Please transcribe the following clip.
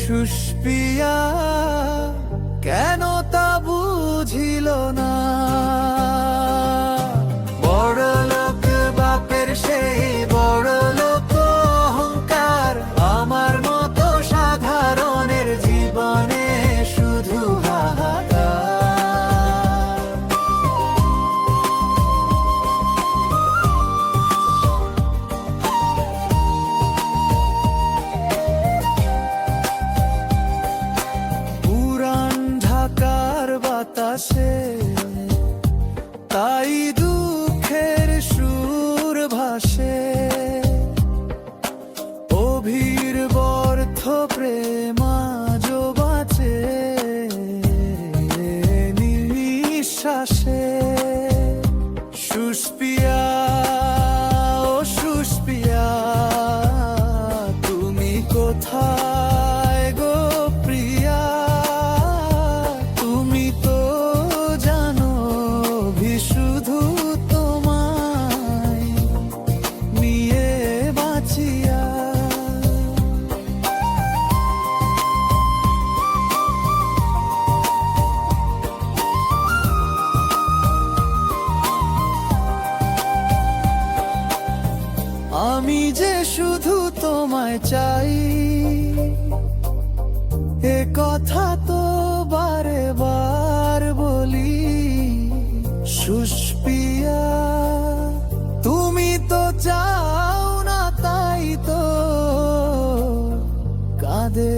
সুষ্পিয়া কেন তা বুঝিল না। বড় লোক বাপের সেই বড় লোক অহংকার, আমার মতো সাধারণের জীবনে শুধু হাহাকার। পুরান ঢাকার বাতাসে তাই দুঃখের সুর ভাসে, অভির ব্যর্থ প্রেম আজও বাঁচে নিঃশ্বাসে। সুষ্পিয়া ও সুষ্পিয়া তুমি কোথায় গো প্রিয়া, তুমি তো জানো ভি শুধু তোমায় নিয়ে বাঁচিয়া। আমি যে শুধু তোমায় চাই, এ কথা তো বারে বার বলি। সুষ্পিয়া তুমি তো চাও না, তাই তো কাঁদে